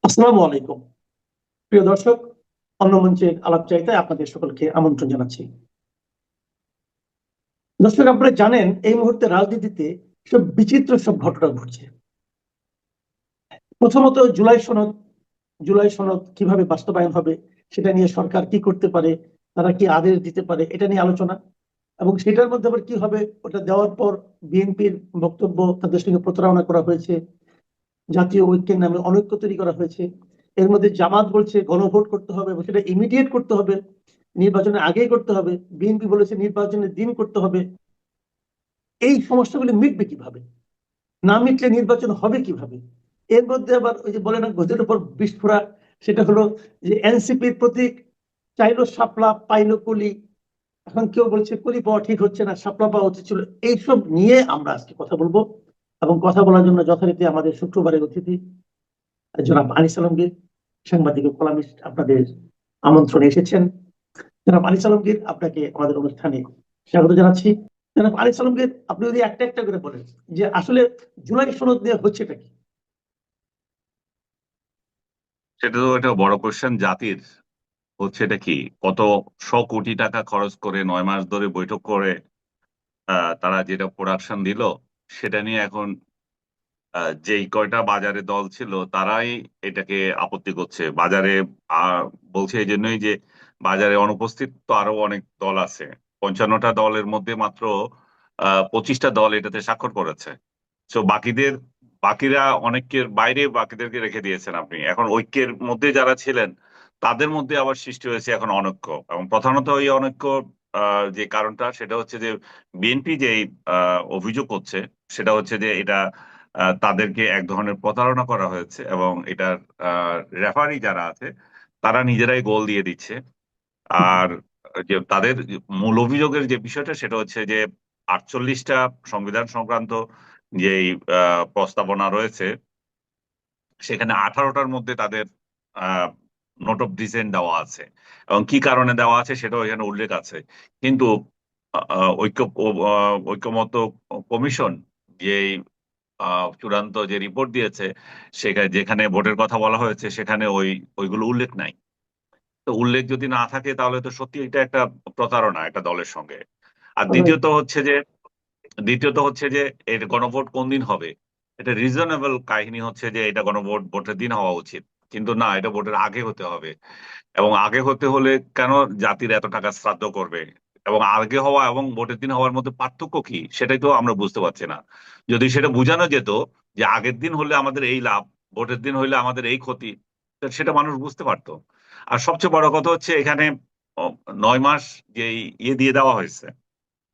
আসসালামু আলাইকুম। প্রিয় দর্শক, অন্য মঞ্চের আলাপচারিতায় আপনাদের সকলকে আমন্ত্রণ জানাচ্ছি। দর্শক, আপনারা জানেন এই মুহূর্তে রাজনীতিতে সব বিচিত্র সব ঘটনা ঘটছে। প্রথমত জুলাই সনদ কিভাবে বাস্তবায়ন হবে, সেটা নিয়ে সরকার কি করতে পারে, তারা কি আদেশ দিতে পারে, এটা নিয়ে আলোচনা। এবং সেটার মধ্যে আবার কি হবে, ওটা দেওয়ার পর বিএনপির বক্তব্য, তাদের সঙ্গে প্রতারণা করা হয়েছে, জাতীয় ঐক্যের নামে অনৈক্য তৈরি করা হয়েছে। এর মধ্যে জামাত বলছে গণভোট করতে হবে এবং সেটা ইমিডিয়েট করতে হবে, নির্বাচনের আগেই করতে হবে। বিএনপি বলেছে নির্বাচনের দিন করতে হবে। এই সমস্যাগুলি মিটবে কিভাবে? না মিটলে নির্বাচন হবে কিভাবে? এর মধ্যে আবার ওই যে বলে না গদের উপর বিস্ফোরা, সেটা হলো যে এনসিপির প্রতীক চাইলো শাপলা পাইলো কলি। এখন কেউ বলছে কলি পাওয়া ঠিক হচ্ছে না, শাপলা পাওয়া উচিত ছিল। এইসব নিয়ে আমরা আজকে কথা বলবো। এবং কথা বলার জন্য যথারীতি আমাদের শুক্রবারের অতিথি জনাব আনিস আলমগীর, সাংবাদিক ও কলামিস্ট, আপনাদের আমন্ত্রণে এসেছেন। জনাব আনিস আলমগীর, আপনাকে আমাদের অনুষ্ঠানে স্বাগত জানাচ্ছি। জনাব আনিস আলমগীর, আপনি যদি একটা একটা করে বলেন যে আসলে জুলাই সনদ নিয়ে হচ্ছেটা কি? সেটা তো একটা বড় কোশ্চেন জাতির। হচ্ছে এটা কি, কত কোটি টাকা খরচ করে 9 মাস ধরে বৈঠক করে তারা যেটা প্রোডাকশন দিল সেটা নিয়ে এখন যেই কয়টা বাজারে দল ছিল তারাই এটাকে আপত্তি করছে বাজারে। বলছে এই জন্যই যে বাজারে অনুপস্থিত তো আরো অনেক দল আছে। 55টা দলের মধ্যে মাত্র 25টা দল এটাতে স্বাক্ষর করেছে। তো বাকিরা অনেকের বাইরে বাকিদেরকে রেখে দিয়েছেন আপনি। এখন ঐক্যের মধ্যে যারা ছিলেন তাদের মধ্যে আবার সৃষ্টি হয়েছে এখন অনৈক্য, এবং প্রধানত এই অনৈক্য যে কারণটা সেটা হচ্ছে যে বিএনপি যে অভিযোগ করছে সেটা হচ্ছে যে এটা তাদেরকে এক ধরনের প্রতারণা করা হয়েছে, এবং এটার রেফারি যারা আছে তারা নিজেরাই গোল দিয়ে দিচ্ছে। আর যে তাদের মূল অভিযোগের যে বিষয়টা সেটা হচ্ছে যে 48টা সংবিধান সংক্রান্ত যে প্রস্তাবনা রয়েছে সেখানে 18টার মধ্যে তাদের নোট অফ ডিসেন্ট দেওয়া আছে, এবং কি কারণে দেওয়া আছে সেটাও এখানে উল্লেখ আছে। কিন্তু ঐক্যমত কমিশন যে চূড়ান্ত যে রিপোর্ট দিয়েছে সেখানে যেখানে ভোটের কথা বলা হয়েছে সেখানে ওইগুলো উল্লেখ নাই। তো উল্লেখ যদি না থাকে তাহলে তো সত্যি এটা একটা প্রতারণা একটা দলের সঙ্গে। আর দ্বিতীয়ত হচ্ছে যে এর গণভোট কোন দিন হবে, এটা রিজনেবল কাহিনী হচ্ছে যে এটা ভোটের দিন হওয়া উচিত, কিন্তু না, এটা ভোটের আগে হতে হবে। এবং আগে হতে হলে কেন জাতির এত টাকা শ্রাদ্ধ করবে, এবং আগে হওয়া এবং ভোটের দিন হওয়ার মধ্যে পার্থক্য কি সেটাই তো আমরা বুঝতে পারছি না। যদি সেটা বোঝানো যেত যে আগের দিন হলে আমাদের এই লাভ, ভোটের দিন হলে আমাদের এই ক্ষতি, তো সেটা মানুষ বুঝতে পারতো। আর সবচেয়ে বড় কথা হচ্ছে এখানে ও, 9 মাস যে দিয়ে দেওয়া হয়েছে,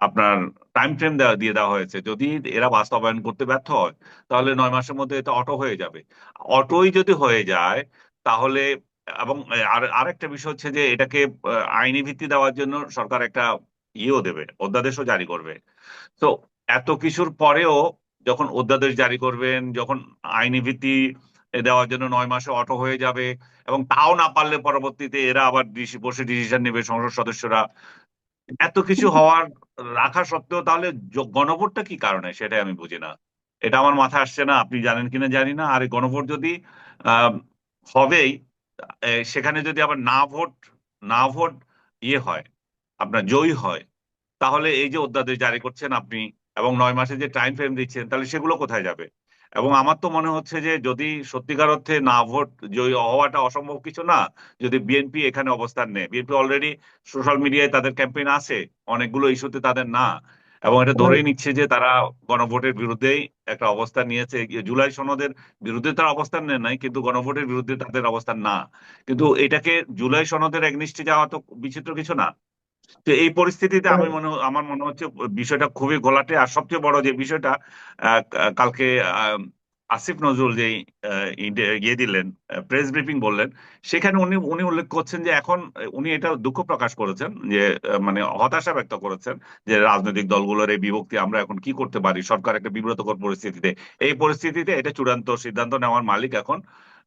আপনার টাইম ফ্রেম দিয়ে দেওয়া হয়েছে। যদি এরা বাস্তবায়ন করতে ব্যর্থ হয় তাহলে 9 মাসের মধ্যে এটা অটো হয়ে যাবে। অটোই যদি হয়ে যায় তাহলে, এবং আরেকটা বিষয় হচ্ছে যে এটাকে আইনি ভিত্তি দেওয়ার জন্য সরকার একটা ইয়েও দেবে, অধ্যাদেশও জারি করবে। তো এত কিছুর পরেও যখন অধ্যাদেশ জারি করবেন, যখন আইনি ভিত্তি দেওয়ার জন্য 9 মাসে অটো হয়ে যাবে, এবং তাও না পারলে পরবর্তীতে এরা আবার বসে ডিসিশন নেবে সংসদ সদস্যরা, এত কিছু হওয়ার রাখা সত্ত্বেও তাহলে গণভোটটা কি কারণে সেটাই আমি বুঝি না। এটা আমার মাথায় আসছে না, আপনি জানেন কিনা জানি না। আর এই গণভোট যদি আহ হবেই, সেখানে যদি আবার না ভোট ইয়ে হয়, আপনার জয়ী হয়, তাহলে এই যে অধ্যাদেশ জারি করছেন আপনি এবং 9 মাসে যে টাইম ফ্রেম দিচ্ছেন তাহলে সেগুলো কোথায় যাবে? এবং আমার তো মনে হচ্ছে যে যদি সত্যিকার অর্থে না ভোট জয়ী হওয়াটা অসম্ভব কিছু না, যদি বিএনপি এখানে অবস্থান নেয়। বিএনপি অলরেডি সোশ্যাল মিডিয়ায় তাদের ক্যাম্পেইন আছে, অনেকগুলো ইস্যুতে তাদের না, এবং এটা ধরেই নিচ্ছে যে তারা গণভোটের বিরুদ্ধেই একটা অবস্থান নিয়েছে। জুলাই সনদের বিরুদ্ধে তারা অবস্থান নেয় নাই, কিন্তু গণভোটের বিরুদ্ধে তাদের অবস্থান না। কিন্তু এটাকে জুলাই সনদের এগনিস্টে যাওয়া তো বিচিত্র কিছু না। তো এই পরিস্থিতিতে আমার মনে হচ্ছে বিষয়টা খুবই ঘোলাটে। আর সবচেয়ে বড় যে বিষয়টা, কালকে আসিফ নজরুল যে ইয়ে দিলেন, প্রেস ব্রিফিং বললেন, সেখানে উনি উনি উল্লেখ করছেন যে এখন উনি এটা দুঃখ প্রকাশ করেছেন যে মানে হতাশা ব্যক্ত করেছেন যে রাজনৈতিক দলগুলোর এই বিভক্তি আমরা এখন কি করতে পারি, সরকার একটা বিব্রতকর পরিস্থিতিতে। এই পরিস্থিতিতে এটা চূড়ান্ত সিদ্ধান্ত নেওয়ার মালিক এখন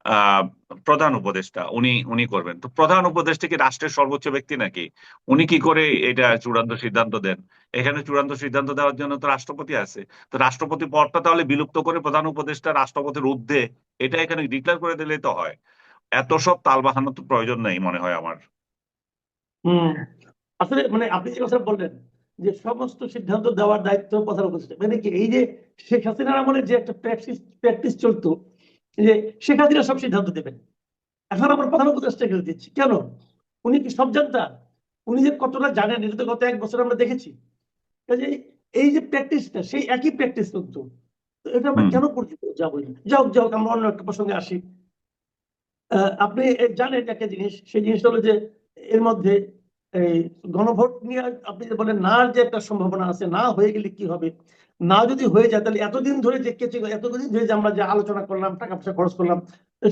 আহ প্রধান উপদেষ্টা উনি উনি করবেন। তো প্রধান উপদেষ্টা কি রাষ্ট্রের সর্বোচ্চ ব্যক্তি নাকি? উনি কি করে এটা চূড়ান্ত সিদ্ধান্ত দেন? এখানে চূড়ান্ত সিদ্ধান্ত দেওয়ার জন্য তো রাষ্ট্রপতি আছে। তো রাষ্ট্রপতি পদটা তাহলে বিলুপ্ত করে প্রধান উপদেষ্টা রাষ্ট্রপতির ঊর্ধ্বে এটা এখানে ডিক্লেয়ার করে দিলেই তো হয়। এত সব তাল বাহানোর তো প্রয়োজন নেই মনে হয় আমার। হম আসলে মানে আপনি যে কথা বললেন যে সমস্ত সিদ্ধান্ত দেওয়ার দায়িত্ব প্রধান উপদেষ্টা, মানে কি এই যে শেখ হাসিনার আমলে যে একটা প্র্যাকটিস চলতো যে শেখ হাসিনা সব সিদ্ধান্ত দেবেন, এখন আমরা প্রধান উপদেষ্টাকে দিচ্ছি কেন? উনি কি সব জানতা? উনি যে কতটা জানেন এটা তো গত 1 বছর আমরা দেখেছি। কাজে এই যে প্র্যাকটিসটা সেই একই প্র্যাকটিস কিন্তু, তো এটা আমরা হুম কেন পরিচিত যাবো না? যাও যাও, আমরা অন্য একটা প্রসঙ্গে আসি। আপনি জানেন একটা জিনিস, সেই জিনিসটা হলো যে এর মধ্যে এই গণভোট নিয়ে আপনি যে বলেন না, যে একটা সম্ভাবনা আছে, না হয়ে গেলে কি হবে, না যদি হয়ে যায় তাহলে এতদিন ধরে যে এতদিন ধরে যে আমরা যে আলোচনা করলাম, টাকা পয়সা খরচ করলাম,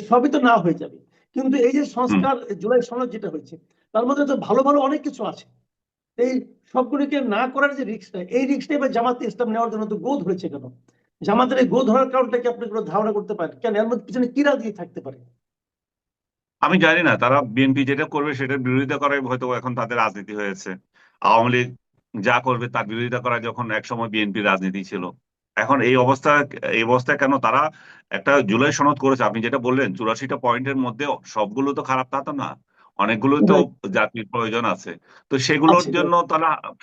সবই তো না হয়ে যাবে। কিন্তু এই যে হুম। সংস্কার জুলাই সনদ যেটা হয়েছে, তার মধ্যে তো ভালো ভালো অনেক কিছু আছে। এই সবগুলিকে না করার যে রিস্কটা, এই রিস্কটা এবার জামাতে ইসলাম নেওয়ার জন্য তো গোল হয়েছে কেন? জামাতের এই গোল ধরার কারণটা কি আপনি কোনো ধারণা করতে পারেন? কেন এর মধ্যে পিছনে কি রাজনীতি থাকতে পারে? আমি জানি না, তারা বিএনপি যেটা করবে সেটার বিরোধিতা করাই হয়তো এখন তাদের রাজনীতি হয়েছে। আওয়ামী লীগ যা করবে তার বিরোধিতা করা যখন একসময় বিএনপি রাজনীতি ছিল, এখন এই অবস্থায় কেন তারা একটা জুলাই সনদ করেছে? আপনি যেটা বললেন 84টা পয়েন্টের মধ্যে সবগুলো তো খারাপ তা তো না, অনেকগুলো তো রাইট। জাতির প্রয়োজন আছে। তো আছে।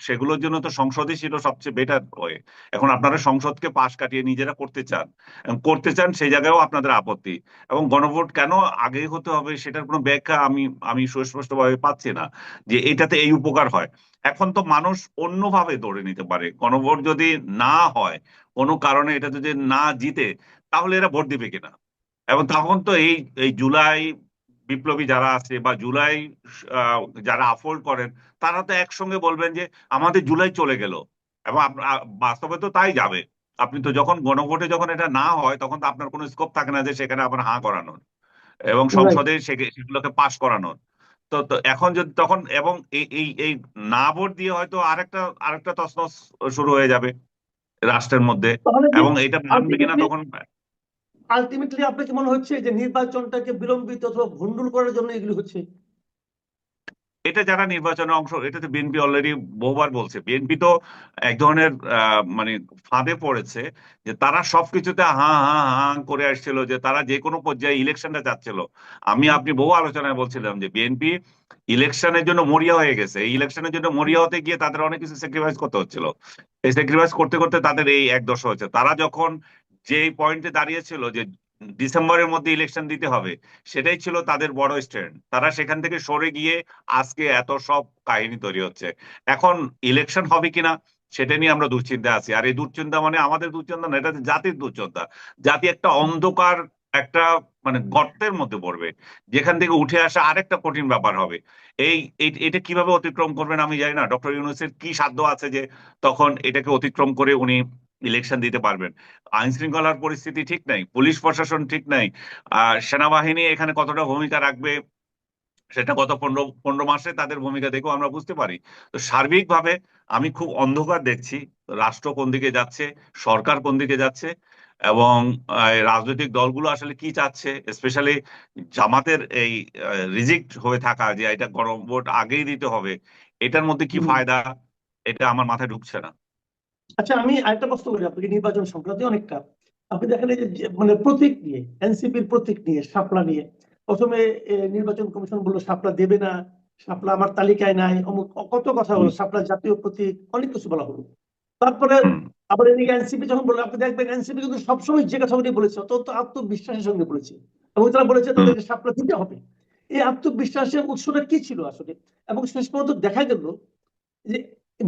সেগুলোর জন্য তো সংসদই ছিল সবচেয়ে বেটার ওয়ে। এখন আপনারা সংসদকে পাশ কাটিয়ে নিজেরা করতে চান, এবং করতে চান সেই জায়গায়ও আপনাদের আপত্তি। এবং গণভোট কেন আগে হতে হবে সেটার কোনো ব্যাখ্যা আমি আমি সুস্পষ্টভাবে পাচ্ছি না যে এটাতে এই উপকার হয়। এখন তো মানুষ অন্যভাবে ধরে নিতে পারে, গণভোট যদি না হয়, কোনো কারণে এটা যদি না জিতে, তাহলে এরা ভোট দিবে কিনা। এবং তখন তো এই এই জুলাই বিপ্লবী যারা আছে বা জুলাই আহ, যারা আফোল্ড করেন, তারা তো একসঙ্গে বলবেন যে আমাদের জুলাই চলে গেল। এবং বাস্তবে তো তাই যাবে। আপনি তো যখন গণভোটে যখন এটা না হয়, তখন তো আপনার কোনো স্কোপ থাকে না যে সেখানে আবার হাঁ করানোর এবং রাইট। সংসদে সেগুলোকে পাশ করানোর। তো তো এখন যদি তখন এবং এই এই এই না ভোট দিয়ে হয়তো আরেকটা তছনছ শুরু হয়ে যাবে রাষ্ট্রের মধ্যে। তাহলে কি এবং এটা মানবে কিনা আলটিমেটলি তখন। আলটিমেটলি আপনার কি মনে হচ্ছে যে নির্বাচনটাকে বিলম্বিত অথবা ভণ্ডুল করার জন্য এগুলি হচ্ছে? এটা যারা নির্বাচনে এটা তো বিএনপি অলরেডি বহুবার বলছে। বিএনপি তো এক ধরনের মানে ফাঁদে পড়েছে, যে তারা সবকিছুতে হাঁ হাঁ হাঁ করে আসছিল, যে তারা যে কোনো পর্যায়ে ইলেকশনটা চাচ্ছিল। আপনি বহু আলোচনায় বলছিলাম যে বিএনপি ইলেকশনের জন্য মরিয়া হয়ে গেছে। এই ইলেকশনের জন্য মরিয়া হতে গিয়ে তাদের অনেক কিছু স্যাক্রিফাইস করতে হচ্ছিল। এই স্যাক্রিফাইস করতে করতে তাদের এই এক দশা হচ্ছে। তারা যখন যে পয়েন্টে দাঁড়িয়েছিল যে ডিসেম্বরের মধ্যে ইলেকশন দিতে হবে, সেটাই ছিল তাদের বড় স্ট্যান্ড। তারা সেখান থেকে সরে গিয়ে আজকে এত সব কাহিনী তৈরি হচ্ছে। এখন ইলেকশন হবে কিনা সেটা নিয়ে আমরা দুশ্চিন্তা আছি। আর এই দুশ্চিন্তা মানে আমাদের দুশ্চিন্তা না, এটা জাতির দুশ্চিন্তা। জাতি একটা অন্ধকার, একটা মানে গর্তের মধ্যে পড়বে, যেখান থেকে উঠে আসা আরেকটা কঠিন ব্যাপার হবে। এটা কিভাবে অতিক্রম করবেন আমি জানি না। ডক্টর ইউনূসের কি সাধ্য আছে যে তখন এটাকে অতিক্রম করে উনি ইলেকশন দিতে পারবেন? আইন শৃঙ্খলার পরিস্থিতি ঠিক নাই, পুলিশ প্রশাসন ঠিক নাই, সেনাবাহিনী এখানে কতটা ভূমিকা রাখবে সেটা গত 15 মাসে তাদের ভূমিকা দেখেও আমরা বুঝতে পারি। তো সার্বিকভাবে আমি খুব অন্ধকার দেখছি, রাষ্ট্র কোন দিকে যাচ্ছে, সরকার কোন দিকে যাচ্ছে, এবং এই রাজনৈতিক দলগুলো আসলে কি চাচ্ছে। স্পেশালি জামাতের এই রিজিক্ট হয়ে থাকা যে এটা গণভোট আগেই দিতে হবে, এটার মধ্যে কি হুম। ফায়দা, এটা আমার মাথায় ঢুকছে না। আচ্ছা, আমি আরেকটা প্রশ্ন করি আপনাকে নির্বাচন সংক্রান্ত অনেকটা। আপনি দেখেন এই মানে প্রতীক নিয়ে, এনসিপির প্রতীক নিয়ে, শাপলা নিয়ে প্রথমে নির্বাচন কমিশন বললো শাপলা দেবে না, শাপলা আমার তালিকায় নাই, অমুক কত কথা হুম হলো, শাপলা জাতীয় প্রতীক, অনেক কিছু বলা হলো। তারপরে হুম আবার এদিকে এনসিপি যখন বললো, আপনি দেখবেন এনসিপি কিন্তু সবসময় যে কথাগুলি বলেছে অত্যন্ত আত্মবিশ্বাসের সঙ্গে বলেছে, এবং তারা বলেছে হুম। তাদেরকে শাপলা দিতে হবে। এই আত্মবিশ্বাসের উৎসটা কি ছিল আসলে? এবং শেষ পর্যন্ত দেখা গেল যে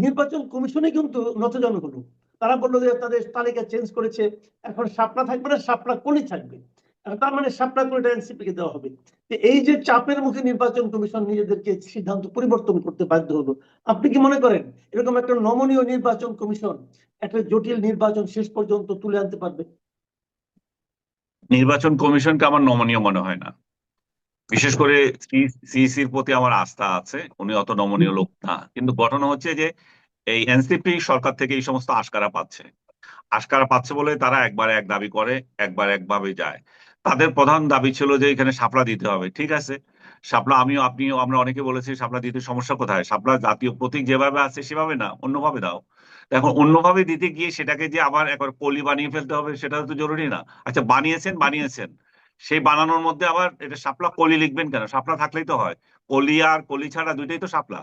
নির্বাচন কমিশনে কিন্তু নতজানু হলো। তারা বললো যে তাদের তালিকা চেঞ্জ করেছে, এখন শাপলা থাকবে না, শাপলা কোলি থাকবে। তার মানে শাপলা কোলিটা এনসিপি কে দেওয়া হবে। এই যে চাপের মুখে নির্বাচন কমিশন নিজেদেরকে সিদ্ধান্ত পরিবর্তন করতে বাধ্য হলো। আপনি কি মনে করেন এরকম একটা নমনীয় নির্বাচন কমিশন একটা জটিল নির্বাচন শেষ পর্যন্ত তুলে আনতে পারবে? নির্বাচন কমিশনকে আমার নমনীয় মনে হয় না। বিশেষ আচ্ছা। করে সিইসির প্রতি আমার আস্থা আছে, উনি অত নমনীয় লোক না। কিন্তু ঘটনা হচ্ছে যে এই এনসিপি সরকার থেকে এই সমস্ত আশকারা পাচ্ছে। আশকারা পাচ্ছে বলে তারা একবার এক দাবি করে, একবার একভাবে যায়। তাদের প্রধান দাবি ছিল যে এখানে শাপলা দিতে হবে, ঠিক আছে। শাপলা আমিও আপনিও আমরা অনেকে বলেছি শাপলা দিতে সমস্যা কোথায়, শাপলা জাতীয় প্রতীক যেভাবে আছে সেভাবে না, অন্যভাবে দাও। তো এখন অন্যভাবে দিতে গিয়ে সেটাকে যে আবার একবার কলি বানিয়ে ফেলতে হবে সেটা তো জরুরি না। আচ্ছা, বানিয়েছেন বানিয়েছেন, সেই বানানোর মধ্যে আবার এটা শাপলা কলি লিখবেন কেন? শাপলা থাকলেই তো হয়। কলি আর কলি ছাড়া দুইটাই তো শাপলা।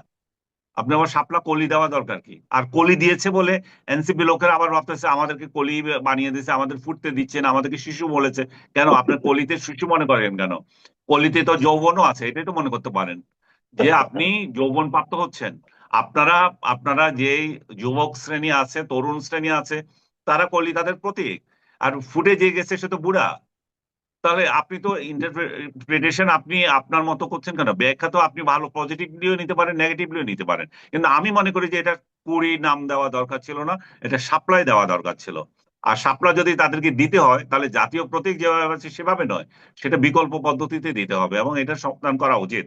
আপনি আবার শাপলা কলি দেওয়া দরকার কি? আর কলি দিয়েছে বলে এনসিপি লোকেরা আবার ভাবতেছে আমাদেরকে কলি বানিয়ে দিয়েছে, আমাদের ফুটতে দিচ্ছে না, আমাদেরকে শিশু বলেছে। কেন আপনার কলিতে শিশু মনে করেন কেন? কলিতে তো যৌবনও আছে, এটাই তো মনে করতে পারেন যে আপনি যৌবন প্রাপ্ত হচ্ছেন। আপনারা আপনারা যে যুবক শ্রেণী আছে, তরুণ শ্রেণী আছে, তারা কলি তাদের প্রতীক। আর ফুটে যে গেছে সে তো বুড়া। তাহলে আপনি তো ইন্টারপ্রিটেশন আপনি আপনার মতো করছেন কেন? ব্যাখ্যা তো আপনি ভালো পজিটিভলিও নিতে পারেন, নেগেটিভলিও নিতে পারেন। কিন্তু আমি মনে করি যে এটা কুড়ি নাম দেওয়া দরকার ছিল না, এটা সাপ্লাই দেওয়া দরকার ছিল। আর সাপ্লাই যদি তাদেরকে দিতে হয় তাহলে জাতীয় প্রতীক যেভাবে আছে সেভাবে নয়, সেটা বিকল্প পদ্ধতিতে দিতে হবে এবং এটা সমাধান করা উচিত।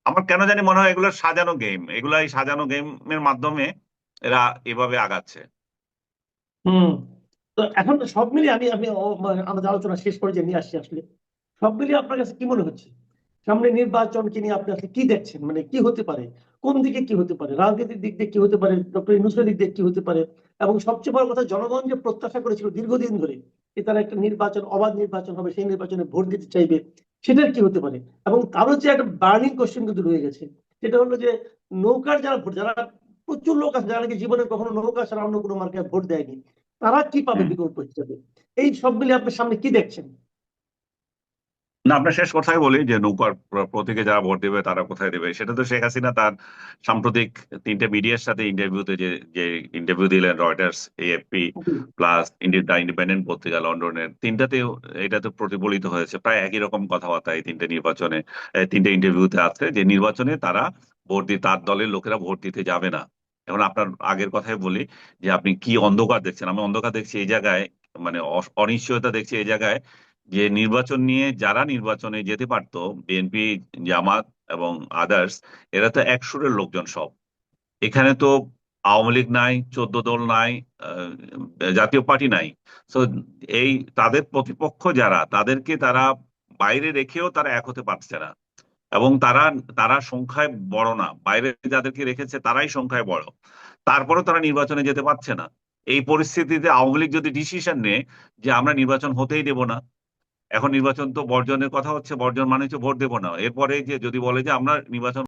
আমার কেন জানি মনে হয় এগুলো সাজানো গেম, এগুলা এই সাজানো গেমের মাধ্যমে এরা এভাবে আগাচ্ছে। হুম। তো এখন সব মিলিয়ে আমি আমি মানে আমাদের আলোচনা শেষ করে যে নিয়ে আসছি আসলে, সব মিলিয়ে আপনার কাছে কি মনে হচ্ছে সামনে নির্বাচনকে নিয়ে আপনি আসলে কি দেখছেন, মানে কি হতে পারে, কোন দিকে কি হতে পারে, রাজনীতির দিক দিয়ে কি হতে পারে, ডক্টর ইউনূসের দিক দিয়ে কি হতে পারে, এবং সবচেয়ে বড় কথা জনগণ যে প্রত্যাশা করেছিল দীর্ঘদিন ধরে যে তারা একটা নির্বাচন, অবাধ নির্বাচন হবে, সেই নির্বাচনে ভোট দিতে চাইবে, সেটার কি হতে পারে। এবং তারও যে একটা বার্নিং কোশ্চেন কিন্তু রয়ে গেছে, সেটা হলো যে নৌকার যারা ভোট, যারা প্রচুর লোক আছে যারা নাকি জীবনে কখনো নৌকা ছাড়া অন্য কোনো মার্কায় ভোট দেয়নি, তারা কি পাবে হুম। বিকল্প হিসেবে। এই সব মিলিয়ে আপনার সামনে কি দেখছেন? না, আপনার শেষ কথাই বলি যে নৌকার প্রতীকে যারা ভোট দেবে তারা কোথায় দেবে, সেটা তো শেখ হাসিনা তার সাম্প্রতিক তিনটে মিডিয়ার সাথে ইন্টারভিউতে যে যে ইন্টারভিউ দিলেন, Reuters, AFP plus the independent পত্রিকা লন্ডনের, তিনটাতেও এটা তো প্রতিফলিত হয়েছে প্রায় একই রকম কথাবার্তা এই তিনটে নির্বাচনে, তিনটে ইন্টারভিউতে আছে যে নির্বাচনে তারা ভোট দিয়ে তার দলের লোকেরা ভোট দিতে যাবে না। এখন আপনার আগের কথাই বলি যে আপনি কি অন্ধকার দেখছেন? আমি অন্ধকার দেখছি এই জায়গায়, মানে অনিশ্চয়তা দেখছি এই জায়গায় যে নির্বাচন নিয়ে যারা নির্বাচনে যেতে পারতো, বিএনপি, জামাত এবং আদার্স, এরা তো এক সুরের লোকজন সব। এখানে তো আওয়ামী লীগ নাই, 14 দল নাই, আহ, জাতীয় পার্টি নাই। তো এই তাদের প্রতিপক্ষ যারা, তাদেরকে তারা বাইরে রেখেও তারা এক হতে পারছে না। এবং তারা তারা সংখ্যায় বড় না, বাইরে যাদেরকে রেখেছে তারাই সংখ্যায় বড়, তারপরেও তারা নির্বাচনে যেতে পারছে না। এই পরিস্থিতিতে আওয়ামী লীগ যদি ডিসিশন নেয় যে আমরা নির্বাচন হতেই দেব না, এখন নির্বাচন তো বর্জনের কথা হচ্ছে, বর্জন মানে হচ্ছে ভোট দেবো না, এরপরে যে যদি বলে যে আমরা নির্বাচন